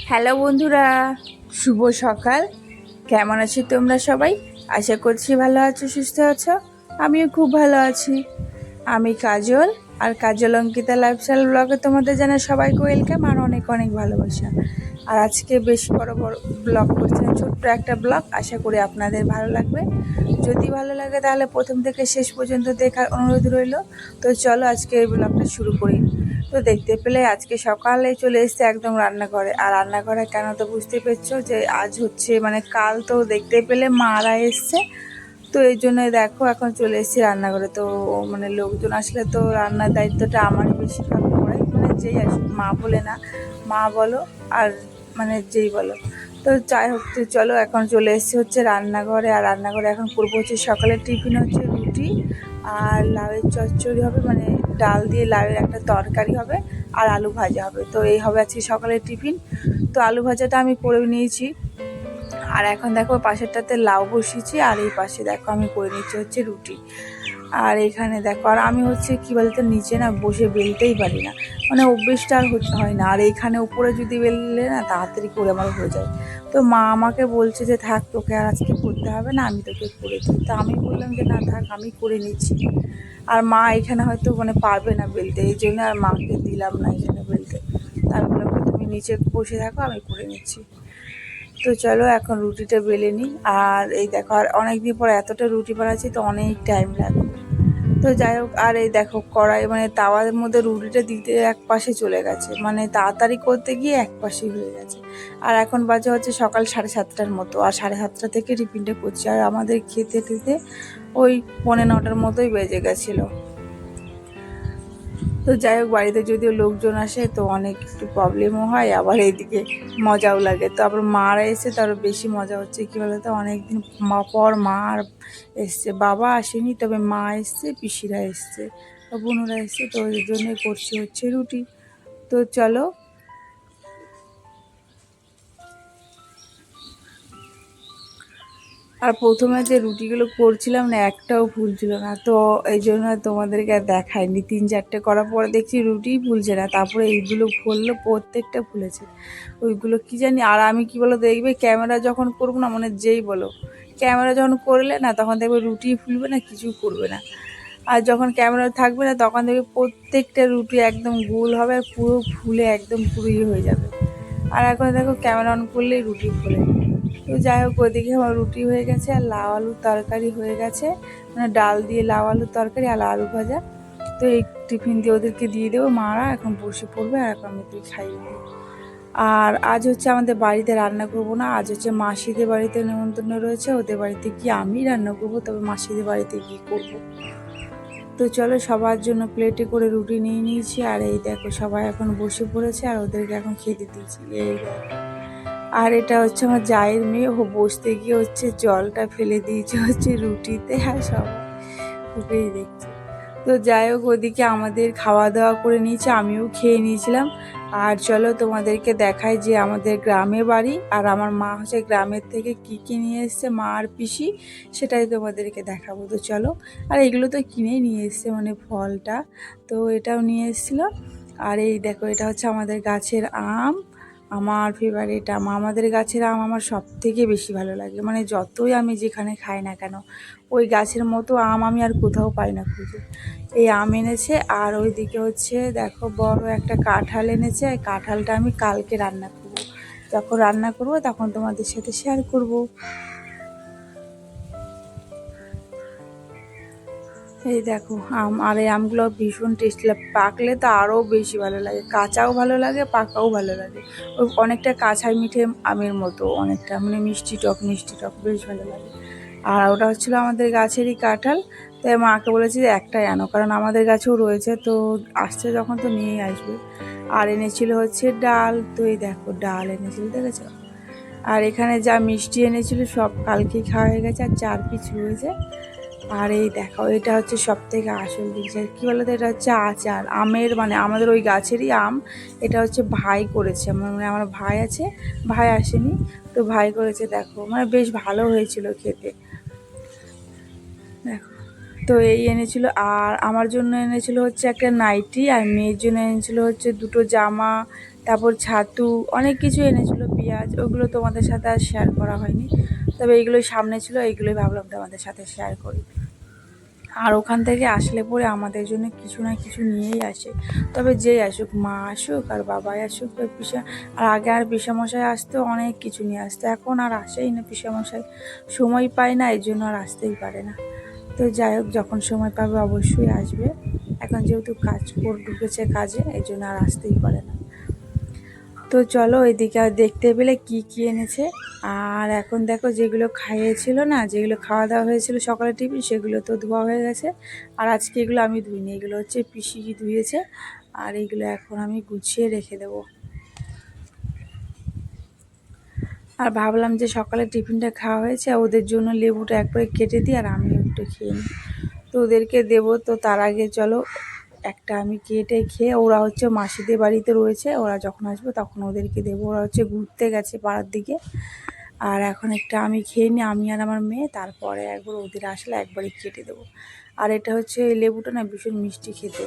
Hello বন্ধুরা, শুভ সকাল। কেমন আছো তোমরা সবাই? আশা করছি ভালো আছো, সুস্থ আছো। আমিও খুব ভালো আছি। আমি কাজল, আর কাজল অঙ্কিতা লাইফস্টাইল ব্লগে তোমাদের জানাই সবাইকে ওয়েলকাম আর অনেক অনেক ভালোবাসা। আর আজকে বেশি বড় ব্লগ করছি না, ছোট্ট একটা ব্লগ। আশা করি আপনাদের ভালো লাগবে। যদি ভালো লাগে তাহলে প্রথম থেকে শেষ পর্যন্ত দেখার অনুরোধ রইল। তো চলো আজকে এই ব্লগটা শুরু করি। তো দেখতে পেলে আজকে সকালে চলে এসেছে একদম রান্নাঘরে। আর রান্নাঘরে কেন তো বুঝতে পারছো যে আজ হচ্ছে মানে কাল তো দেখতে পেলে মারা এসছে, তো এই জন্য দেখো এখন চলে এসেছি রান্নাঘরে। তো মানে লোকজন আসলে তো রান্নার দায়িত্বটা আমারই বেশি ভাগ পড়ে, মানে যেই আসুক, মা বলে না, মা বলো আর মানে যেই বলো। তো যাই হোক, তো চলো এখন চলে এসেছি হচ্ছে রান্নাঘরে। আর রান্নাঘরে এখন করবো হচ্ছে সকালের টিফিন হচ্ছে রুটি আর লাউয়ের চচ্চড়ি হবে, মানে ডাল দিয়ে লাউয়ের একটা তরকারি হবে আর আলু ভাজা হবে। তো এই হবে আজকে সকালের টিফিন। তো আলু ভাজাটা আমি করে নিয়েছি। আর এখন দেখো পাশেরটাতে লাউ বসিয়েছি, আর এই পাশে দেখো আমি করে নিচ্ছি হচ্ছে রুটি। আর এখানে দেখো, আর আমি হচ্ছে কি বলতো নিচে না বসে বেলতেই পারি না, মানে অভ্যেসটা আর হয় না। আর এইখানে উপরে যদি বেললে না তাড়াতাড়ি করে আমার হয়ে যায়। তো মা আমাকে বলছে যে থাক, তোকে আর আজকে করতে হবে না, আমি তোকে করে দিই। তো আমি বললাম যে না থাক, আমি করে নিচ্ছি। আর মা এখানে হয়তো মানে পারবে না বেলতে, এই জন্য আর মাকে দিলাম না এখানে বেলতে। তার বললাম তুমি নিচে বসে থাকো, আমি করে নিচ্ছি। তো চলো এখন রুটিটা বেলে নিই। আর এই দেখো, আর অনেকদিন পর এতটা রুটি বানাচ্ছি, তো অনেক টাইম লাগবে। তো যাই হোক, আর এই দেখো কড়াই মানে তাওয়ার মধ্যে রুটিটা দিতে এক পাশে চলে গেছে, মানে তাড়াতাড়ি করতে গিয়ে এক পাশেই হয়ে গেছে। আর এখন বাজে হচ্ছে সকাল 7:30টার মতো, আর 7:30 থেকে টিফিনটা করছি। আর আমাদের খেতে খেতে ওই 9:45টার মতোই বেজে গেছিলো। তো যাই হোক, বাড়িতে যদিও লোকজন আসে তো অনেক একটু প্রবলেমও হয়, আবার এইদিকে মজাও লাগে। তো আবার মারা এসে তো আরও বেশি মজা হচ্ছে, কী বলতো অনেকদিন পর মা আর এসছে, বাবা আসেনি, তবে মা এসছে, পিসিরা এসছে, বোনরা এসছে, তো ওই জন্যই করছি হচ্ছে রুটি। তো চলো। আর প্রথমে যে রুটিগুলো করছিলাম না, একটাও ফুলছিল না, তো এই জন্য তোমাদেরকে আর দেখায়নি। 3-4টে করার পরে দেখছি রুটিই ফুলছে না, তারপরে এইগুলো ফুললো, প্রত্যেকটা ফুলেছে। ওইগুলো কি জানি। আর আমি কি বলো, দেখবে ক্যামেরা যখন করবো না, মানে যেই বলো ক্যামেরা যখন করলে না, তখন দেখবে রুটি ফুলবে না, কিছু করবে না। আর যখন ক্যামেরা থাকবে না, তখন দেখবে প্রত্যেকটা রুটি একদম গোল হবে আর পুরো ফুলে একদম পুরো হয়ে যাবে। আর এখন দেখো ক্যামেরা অন করলেই রুটি ফুলে। তো যাই হোক, ওইদিকে আমার রুটি হয়ে গেছে আর লাউ আলুর তরকারি হয়ে গেছে, মানে ডাল দিয়ে লাউ আলুর তরকারি আর আলু ভাজা। তো এই টিফিন দিয়ে ওদেরকে দিয়ে দেবো, মারা এখন বসে পড়বে আর এখন আমি খাইয়ে দেবো। আর আজ হচ্ছে আমাদের বাড়িতে রান্না করবো না, আজ হচ্ছে মাসিদের বাড়িতে নেমন্তন্ন রয়েছে, ওদের বাড়িতে গিয়ে আমি রান্না করবো, তবে মাসিদের বাড়িতে গিয়ে করবো। তো চলো, সবার জন্য প্লেটে করে রুটি নিয়ে নিয়েছি। আর এই দেখো সবাই এখন বসে পড়েছে আর ওদেরকে এখন খেতে দিয়েছি। এই দেখো, আর এটা হচ্ছে আমার জায়ের মেয়ে, ও বসতে গিয়ে হচ্ছে জলটা ফেলে দিয়েছে হচ্ছে রুটিতে, আর সবাই ওকেই দেখছে। তো যাই হোক, ওদিকে আমাদের খাওয়া দাওয়া করে নিয়েছে, আমিও খেয়ে নিয়েছিলাম। আর চলো তোমাদেরকে দেখাই যে আমাদের গ্রামে বাড়ি, আর আমার মা হচ্ছে গ্রামের থেকে কী কী নিয়ে এসছে, মা আর পিসি, সেটাই তোমাদেরকে দেখাবো। তো চলো। আর এগুলো তো কিনেই নিয়ে এসছে, মানে ফলটা তো এটাও নিয়ে এসেছিলো। আর এই দেখো, এটা হচ্ছে আমাদের গাছের আম, আমার ফেভারিট আম। আমাদের গাছের আম আমার সব থেকে বেশি ভালো লাগে, মানে যতই আমি যেখানে খাই না কেন, ওই গাছের মতো আম আমি আর কোথাও পাই না খুঁজে। এই আম এনেছে। আর ওইদিকে হচ্ছে দেখো বড় একটা কাঁঠাল এনেছে, এই কাঁঠালটা আমি কালকে রান্না করব, যখন রান্না করব তখন তোমাদের সাথে শেয়ার করব। এই দেখো আম, আর এই আমগুলো ভীষণ টেস্টি লাগে, পাকলে তো আরও বেশি ভালো লাগে, কাঁচাও ভালো লাগে, পাকাও ভালো লাগে। ওই অনেকটা কাঁচাই মিঠে আমের মতো, অনেকটা মানে মিষ্টি টক মিষ্টি টক, বেশ ভালো লাগে। আর ওটা হচ্ছিলো আমাদের গাছেরই কাঁঠাল। তাই মাকে বলেছি যে একটাই আনো, কারণ আমাদের গাছেও রয়েছে, তো আসছে যখন তো নিয়েই আসবে। আর এনেছিল হচ্ছে ডাল, তো এই দেখো ডাল এনেছিল, দেখেছো। আর এখানে যা মিষ্টি এনেছিল সব কালকেই খাওয়া হয়ে গেছে, আর 4 পিস রয়েছে। আর এই দেখো, এটা হচ্ছে সব থেকে আসল জিনিস, আর কী বলতো, এটা হচ্ছে আচার আমের, মানে আমাদের ওই গাছেরই আম। এটা হচ্ছে ভাই করেছে, মানে আমার ভাই আছে, ভাই আসেনি, তো ভাই করেছে। দেখো মানে বেশ ভালো হয়েছিল খেতে, দেখো। তো এই এনেছিল, আর আমার জন্য এনেছিল হচ্ছে একটা নাইটি, আর মেয়ের জন্য এনেছিল হচ্ছে দুটো জামা, তারপর ছাতু, অনেক কিছু এনেছিল, পেঁয়াজ। ওগুলো তোমাদের সাথে আর শেয়ার করা হয়নি, তবে এইগুলোই সামনে ছিল, এইগুলোই ভাবলাম তোমাদের সাথে শেয়ার করি। আর ওখান থেকে আসলে পরে আমাদের জন্য কিছু না কিছু নিয়েই আসে, তবে যেই আসুক, মা আসুক আর বাবাই আসুক আর পিসা, আর আগে আর পিসামশাই আসতো, অনেক কিছু নিয়ে আসতো, এখন আর আসেই না পিসামশাই, সময় পায় না, এই জন্য আর আসতেই পারে না। তো যাই হোক, যখন সময় পাবে অবশ্যই আসবে, এখন যেহেতু কাজ করে ঢুকেছে কাজে, এই জন্য আর আসতেই পারে না। তো চলো এদিকে আর দেখতে পেলে কি কি এনেছে। আর এখন দেখো, যেগুলো খাইয়েছিল না, যেগুলো খাওয়া দাওয়া হয়েছিল সকালে টিফিন, সেগুলো তো ধোয়া হয়ে গেছে। আর আজকে এগুলো আমি ধুইনি, এগুলো হচ্ছে পিসি ধুয়েছে, আর এগুলো এখন আমি গুছিয়ে রেখে দেবো। আর ভাবলাম যে সকালে টিফিনটা খাওয়া হয়েছে, ওদের জন্য লেবুটা একবারে কেটে দিই আর আমি একটু খেয়ে নিই। তো ওদেরকে দেবো, তো তার আগে চলো একটা আমি কেটে খেয়ে, ওরা হচ্ছে মাসিদের বাড়িতে রয়েছে, ওরা যখন আসবে তখন ওদেরকে দেবো, ওরা হচ্ছে ঘুরতে গেছে পাড়ার দিকে। আর এখন একটা আমি খেয়ে নিই, আমি আর আমার মেয়ে, তারপরে একবার ওদের আসলে একবারই কেটে দেবো। আর এটা হচ্ছে, এই লেবুটা না ভীষণ মিষ্টি খেতে,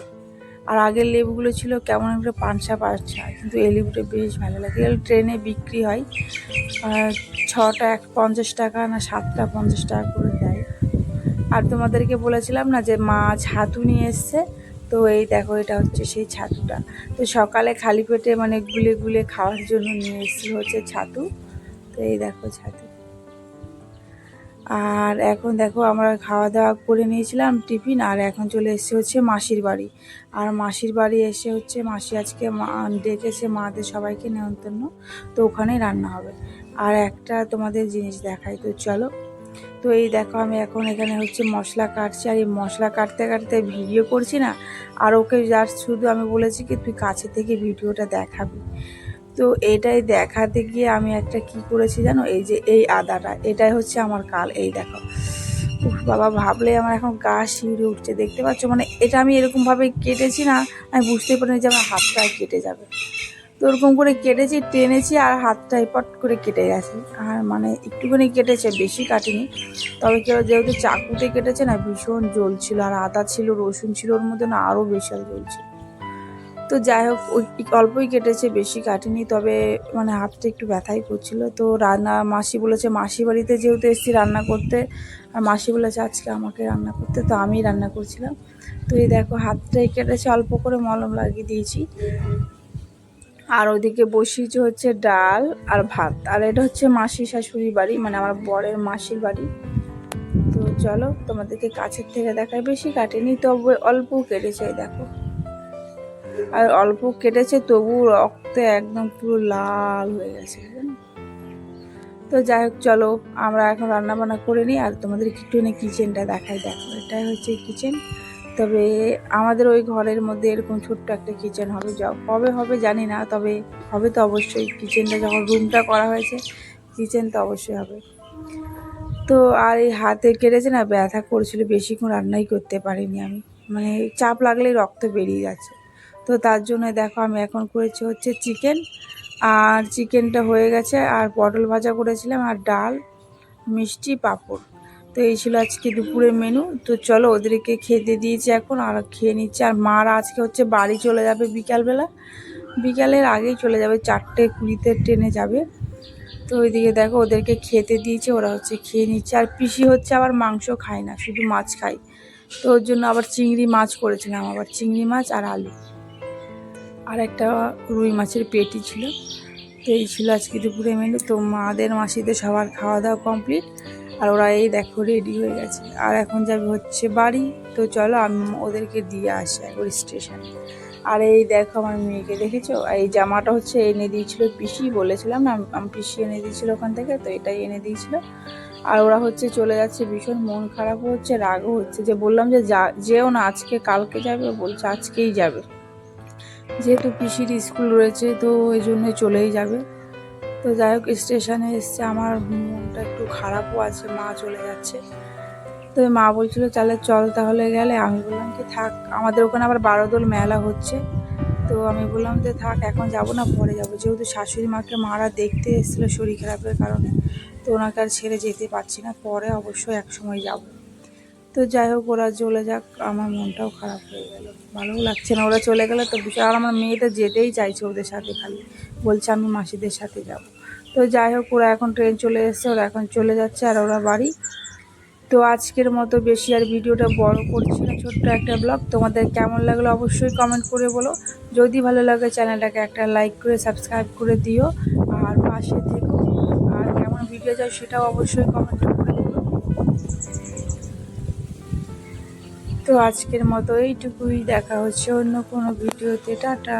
আর আগের লেবুগুলো ছিল কেমন একটা পানসা পানসা, কিন্তু এই লেবুটা বেশ ভালো লাগে। এগুলো ট্রেনে বিক্রি হয়, 6টা 50 টাকা না 7টা 50 টাকা করে দেয়। আর তোমাদেরকে বলেছিলাম না যে মা ছাতু নিয়ে এসছে, তো এই দেখো, এটা হচ্ছে সেই ছাতুটা। তো সকালে খালি পেটে মানে গুলে গুলে খাওয়ার জন্য নিয়ে এসেছিল হচ্ছে ছাতু। তো এই দেখো ছাতু। আর এখন দেখো, আমরা খাওয়া দাওয়া করে নিয়েছিলাম টিফিন, আর এখন চলে এসেছে হচ্ছে মাসির বাড়ি। আর মাসির বাড়ি এসে হচ্ছে মাসি আজকে ডেকেছে মাদের সবাইকে নেমন্তন্ন, তো ওখানেই রান্না হবে। আর একটা তোমাদের জিনিস দেখাই, তো চলো। তো এই দেখো, আমি এখন এখানে হচ্ছে মশলা কাটছি, আর এই মশলা কাটতে কাটতে ভিডিও করছি না। আর ওকে জাস্ট শুধু আমি বলেছি কি তুই কাছে থেকে ভিডিওটা দেখাবি। তো এটাই দেখাতে গিয়ে আমি একটা কি করেছি জানো, এই যে এই আদাটা, এটাই হচ্ছে আমার কাল, এই দেখো। উফ বাবা, ভাবলে আমার এখন গা শিউরে উঠছে, দেখতে পাচ্ছ, মানে এটা আমি এরকমভাবে কেটেছি না, আমি বুঝতেই পারিনি যে আমার হাতটা কেটে যাবে। তো ওরকম করে কেটেছি, টেনেছি, আর হাতটা এপট করে কেটে গেছে। আর মানে একটুখানি কেটেছে, বেশি কাটিনি, তবে কেউ যেহেতু চাকুতে কেটেছে না, ভীষণ জ্বলছিল, আর আদা ছিল, রসুন ছিল ওর মধ্যে না, আরও বিশাল জ্বলছিল। তো যাই হোক, ওই অল্পই কেটেছে, বেশি কাটিনি, তবে মানে হাতটা একটু ব্যথাই করছিল। তো রান্না মাসি বলেছে, মাসি বাড়িতে যেহেতু এসেছি রান্না করতে, আর মাসি বলেছে আজকে আমাকে রান্না করতে, তো আমিই রান্না করছিলাম। তো এই দেখো, হাতটাই কেটেছে, অল্প করে মলম লাগিয়ে দিয়েছি। আর ওদিকে বসিয়েছি হচ্ছে ডাল আর ভাত। আর এটা হচ্ছে মাসি শাশুড়ির বাড়ি, মানে আমার বরের মাসির বাড়ি। তো চলো তোমাদেরকে কাছের থেকে দেখায়, বেশি কাটেনি, তবে অল্প কেটেছে, দেখো। আর অল্প কেটেছে, তবু রক্তে একদম পুরো লাল হয়ে গেছে। তো যাই হোক, চলো আমরা এখন রান্না বান্না করে নিই, আর তোমাদের একটুখানি কিচেনটা দেখাই। দেখো, এটাই হচ্ছে কিচেন। তবে আমাদের ওই ঘরের মধ্যে এরকম ছোট্ট একটা কিচেন হবে, কবে হবে জানি না, তবে হবে তো অবশ্যই। কিচেনটা যখন রুমটা করা হয়েছে, কিচেন তো অবশ্যই হবে। তো আর এই হাতে কেটেছে না, ব্যথা করছিল, বেশিক্ষণ রান্নাই করতে পারিনি আমি, মানে চাপ লাগলেই রক্ত বেরিয়ে যাচ্ছে। তো তার জন্য দেখো, আমি এখন করেছি হচ্ছে চিকেন, আর চিকেনটা হয়ে গেছে, আর পটল ভাজা করেছিলাম, আর ডাল, মিষ্টি, পাঁপড়। তো এই ছিল আজকে দুপুরের মেনু। তো চলো ওদেরকে খেতে দিয়েছি এখন, আর খেয়ে নিচ্ছে। আর মারা আজকে হচ্ছে বাড়ি চলে যাবে বিকালবেলা, বিকালের আগেই চলে যাবে, 4:20 ট্রেনে যাবে। তো ওইদিকে দেখো, ওদেরকে খেতে দিয়েছে, ওরা হচ্ছে খেয়ে নিচ্ছে। আর পিসি হচ্ছে আবার মাংস খায় না, শুধু মাছ খায়। তো ওর জন্য আবার চিংড়ি মাছ করেছিলাম, আবার চিংড়ি মাছ আর আলু, আর একটা রুই মাছের পেটি ছিল। তো এই ছিল আজকে দুপুরে মেনু। তো মাদের মাসিদের সবার খাওয়া দাওয়া কমপ্লিট, আর ওরা এই দেখো রেডি হয়ে গেছে, আর এখন যাবে হচ্ছে বাড়ি। তো চলো আমি ওদেরকে দিয়ে আসি একবার স্টেশনে। আর এই দেখো, আমার মেয়েকে দেখেছো, এই জামাটা হচ্ছে এনে দিয়েছিল পিসি, বলেছিলাম না আমি, পিসি এনে দিয়েছিল ওখান থেকে, তো এটাই এনে দিয়েছিল। আর ওরা হচ্ছে চলে যাচ্ছে, ভীষণ মন খারাপও হচ্ছে, রাগও হচ্ছে, যে বললাম যে যেও না আজকে, কালকে যাবে, বলছে আজকেই যাবে, যেহেতু পিসির স্কুল রয়েছে, তো এই জন্যই চলেই যাবে। তো যাই হোক, স্টেশনে এসছে, আমার মনটা একটু খারাপও আছে, মা চলে যাচ্ছে। তো মা বলছিল চল তাহলে গেলে, আমি বললাম কি থাক, আমাদের ওখানে আবার 12 দোল মেলা হচ্ছে। তো আমি বললাম যে থাক, এখন যাব না, পরে যাব, যেহেতু শাশুড়ি মাকে মারা দেখতে এসেছিলো শরীর খারাপের কারণে, তো ওনাকে আর ছেড়ে যেতে পারছি না, পরে অবশ্যই এক সময় যাব। তো যাই হোক, ওরা চলে যাক, আমার মনটাও খারাপ হয়ে গেল, ভালোও লাগছে না ওরা চলে গেলে। তো বিশাল, আর আমার মেয়েটা যেতেই চাইছে ওদের সাথে, খালি বলছে আমি মাসিদের সাথে যাব। তো যাই হোক, ওরা এখন ট্রেন চলে এসছে, ওরা এখন চলে যাচ্ছে আর ওরা বাড়ি। তো আজকের মতো বেশি আর ভিডিওটা বড় করছি না, ছোট্ট একটা ব্লগ। তোমাদের কেমন লাগলো অবশ্যই কমেন্ট করে বলো। যদি ভালো লাগে চ্যানেলটাকে একটা লাইক করে সাবস্ক্রাইব করে দিও আর পাশে থেকো। আর কেমন ভিডিও চাই সেটাও অবশ্যই কমেন্ট করে বলো। তো আজকের মতো এইটুকুই, দেখা হচ্ছে অন্য কোনো ভিডিওতে। টাটা।